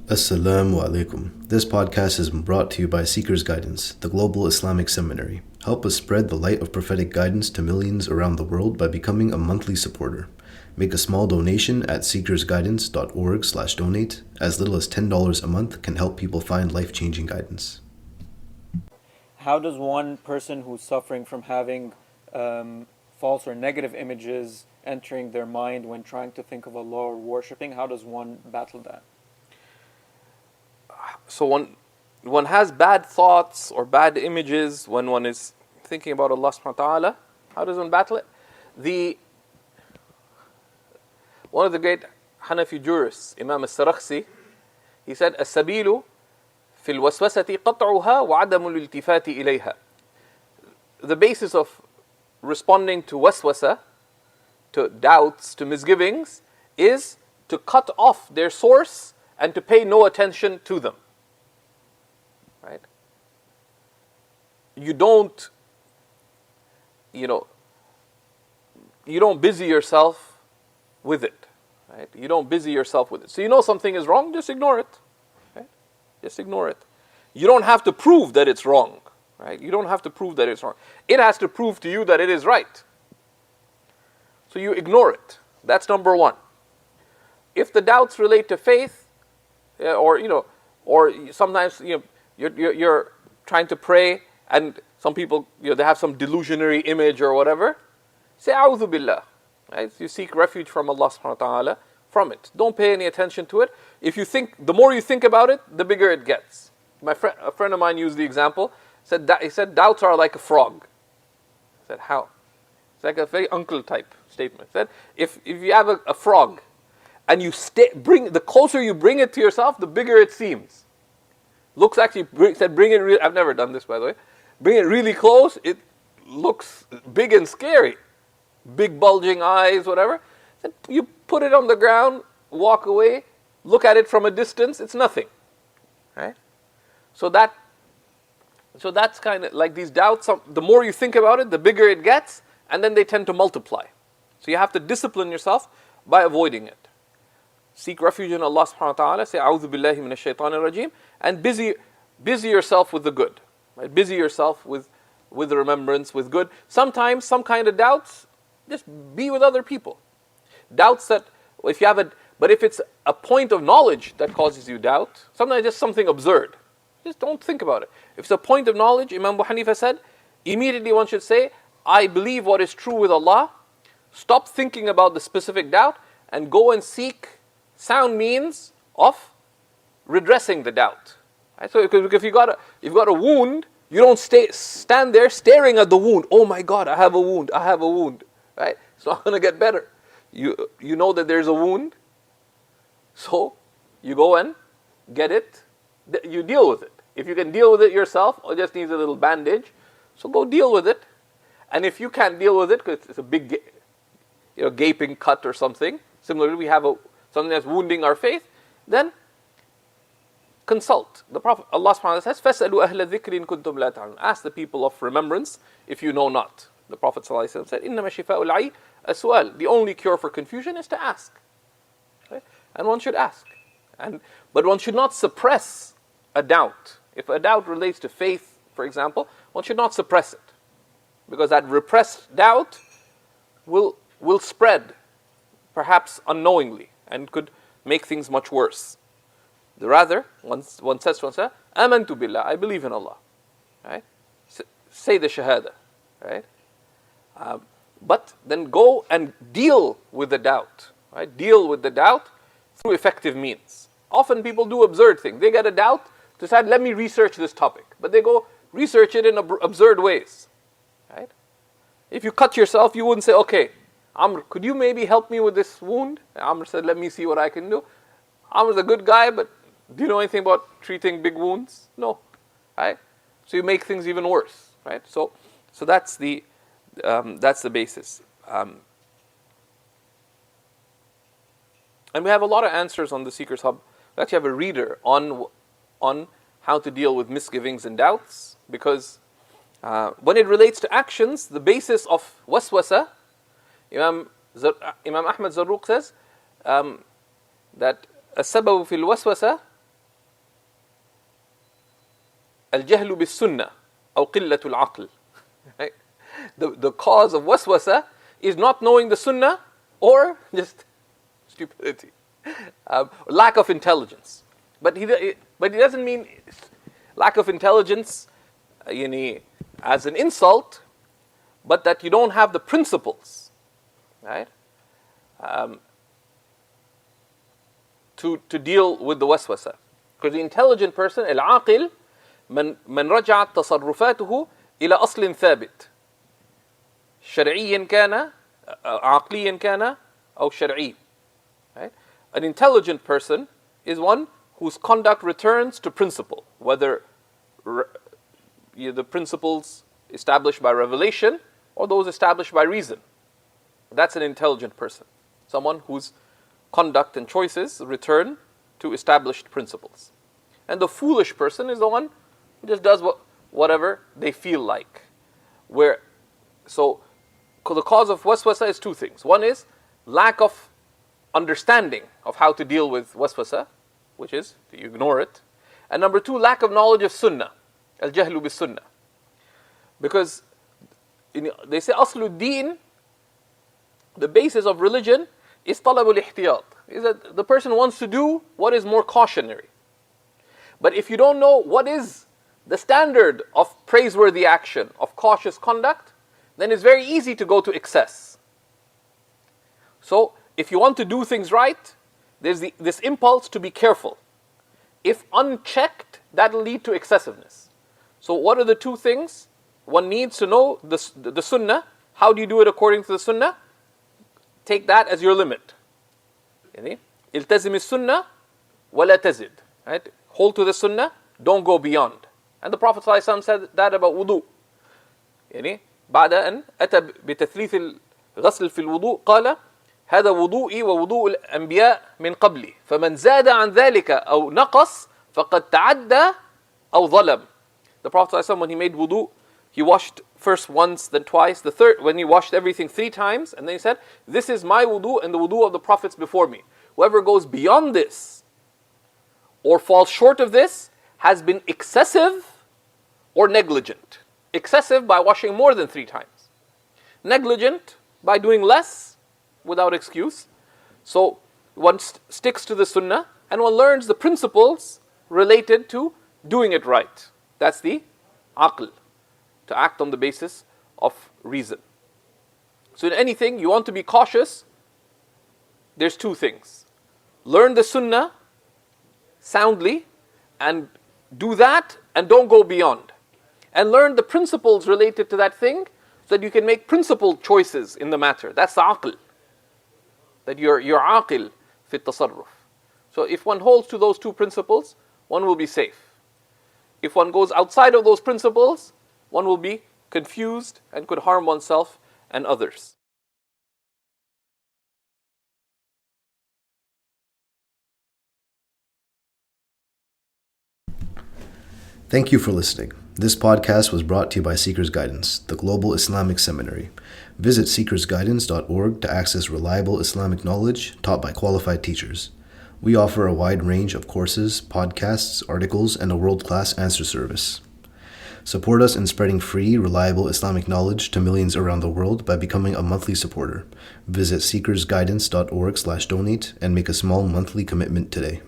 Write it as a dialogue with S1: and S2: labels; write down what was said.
S1: Assalamu alaikum. This podcast is brought to you by SeekersGuidance, the global Islamic seminary. Help us spread the light of prophetic guidance to millions around the world by becoming a monthly supporter. Make a small donation at seekersguidance.org/donate. As little as $10 a month can help people find life-changing guidance.
S2: How does one person who's suffering from having false or negative images entering their mind when trying to think of Allah or worshipping, how does one battle that?
S3: So one has bad thoughts or bad images when one is thinking about Allah subhanahu wa ta'ala. How does one battle it? One of the great Hanafi jurists, Imam al-Sarakhsi, he said, السبيل في الوسوسة قطعها وعدم الالتفات إليها. The basis of responding to waswasa, to doubts, to misgivings, is to cut off their source and to pay no attention to them. Right? You don't busy yourself with it. Right? You don't busy yourself with it. So you know something is wrong, just ignore it. Right? Just ignore it. You don't have to prove that it's wrong. Right? You don't have to prove that it's wrong. It has to prove to you that it is right. So you ignore it. That's number one. If the doubts relate to faith, or sometimes you're trying to pray and some people they have some delusionary image or whatever, say a'udhu billah. Right? You seek refuge from Allah subhanahu wa ta'ala from it. Don't pay any attention to it. The more you think about it, the bigger it gets. A friend of mine used the example. He said doubts are like a frog. I said, how? It's like a very uncle type statement. He said if you have a frog and you the closer you bring it to yourself, the bigger it seems. Bring it. I've never done this, by the way. Bring it really close. It looks big and scary, big bulging eyes, whatever. You put it on the ground, walk away, look at it from a distance. It's nothing, right? So that's kind of like these doubts. The more you think about it, the bigger it gets, and then they tend to multiply. So you have to discipline yourself by avoiding it. Seek refuge in Allah subhanahu wa ta'ala, say a'udhu billahi minash shaitanir rajim, and busy yourself with the good. Right? Busy yourself with the remembrance, with good. Sometimes some kind of doubts, just be with other people. Doubts that if it's a point of knowledge that causes you doubt, sometimes just something absurd. Just don't think about it. If it's a point of knowledge, Imam Abu Hanifa said, immediately one should say, I believe what is true with Allah. Stop thinking about the specific doubt and go and seek sound means of redressing the doubt. Right? So if you've got a wound, you don't stand there staring at the wound. Oh my God, I have a wound. Right? It's not going to get better. You know that there's a wound, so you go and get it. You deal with it. If you can deal with it yourself, or just needs a little bandage, so go deal with it. And if you can't deal with it because it's a big, gaping cut or something, similarly we have something that's wounding our faith, then consult. The Prophet, Allah subhanahu wa ta'ala says, فَاسْأَلُوا أَهْلَ الذِّكْرِ إِن كُنْتُمْ لَا تَعْلَمُونَ. Ask the people of remembrance if you know not. The Prophet ﷺ said, إِنَّمَا شِفَاءُ الْعَيِّ السُّؤَالُ. The only cure for confusion is to ask. Okay? And one should ask. But one should not suppress a doubt. If a doubt relates to faith, for example, one should not suppress it. Because that repressed doubt will spread, perhaps unknowingly, and could make things much worse. Rather, one says to oneself, Amantu billah, I believe in Allah. Right? Say the shahada. Right? But then go and deal with the doubt. Right? Deal with the doubt through effective means. Often people do absurd things. They get a doubt, decide, let me research this topic. But they go research it in absurd ways. Right? If you cut yourself, you wouldn't say, okay, Amr, could you maybe help me with this wound? Amr said, let me see what I can do. Amr's a good guy, but do you know anything about treating big wounds? No. Right? So you make things even worse. Right? So that's the basis. And we have a lot of answers on the Seekers Hub. We actually have a reader on how to deal with misgivings and doubts, because when it relates to actions, the basis of waswasa, Imam Ahmad Zarruq says that السبب في الوسوسة الجهل بالسنة أو قلة العقل. Right? The cause of waswasa is not knowing the sunnah or just stupidity, lack of intelligence. But he doesn't mean lack of intelligence as an insult, but that you don't have the principles, right? To deal with the waswasa. Because the intelligent person, العاقل, من رجعت تصرفاته إلى أصل ثابت. شرعيا كان عقليا كان أو شرعي. Right? An intelligent person is one whose conduct returns to principle, whether the principles established by revelation or those established by reason. That's an intelligent person. Someone whose conduct and choices return to established principles. And the foolish person is the one who just does whatever they feel like. So the cause of waswasa is two things. One is lack of understanding of how to deal with waswasa, which is you ignore it. And number two, lack of knowledge of sunnah, al-jahlu bis sunnah. Because they say aslu deen, the basis of religion is talabul ihtiyat, is that the person wants to do what is more cautionary. But if you don't know what is the standard of praiseworthy action, of cautious conduct, then it's very easy to go to excess. So if you want to do things right, there's this impulse to be careful. If unchecked, that'll lead to excessiveness. So what are the two things? One needs to know the sunnah. How do you do it according to the sunnah? Take that as your limit. التزم السنة ولا تزد. Right? Hold to the sunnah, don't go beyond. And the Prophet ﷺ said that about wudu. بعد أن أتى بتثليث الغسل في الوضوء قال هذا وضوئي ووضوء الأنبياء من قبلي فمن زاد عن ذلك أو نقص فقد تعدى أو ظلم. The Prophet ﷺ, when he made wudu, he washed first once, then twice, the third, when he washed everything 3 times, and then he said, this is my wudu and the wudu of the prophets before me. Whoever goes beyond this or falls short of this has been excessive or negligent. Excessive by washing more than 3 times. Negligent by doing less without excuse. So one sticks to the sunnah and one learns the principles related to doing it right. That's the aql, to act on the basis of reason. So in anything, you want to be cautious, there's 2 things. Learn the sunnah soundly and do that and don't go beyond. And learn the principles related to that thing so that you can make principled choices in the matter. That's the aql. That you're aqil fit tasarruf. So if one holds to those 2 principles, one will be safe. If one goes outside of those principles, one will be confused and could harm oneself and others.
S1: Thank you for listening. This podcast was brought to you by Seekers Guidance, the global Islamic seminary. Visit SeekersGuidance.org to access reliable Islamic knowledge taught by qualified teachers. We offer a wide range of courses, podcasts, articles, and a world-class answer service. Support us in spreading free, reliable Islamic knowledge to millions around the world by becoming a monthly supporter. Visit SeekersGuidance.org/donate and make a small monthly commitment today.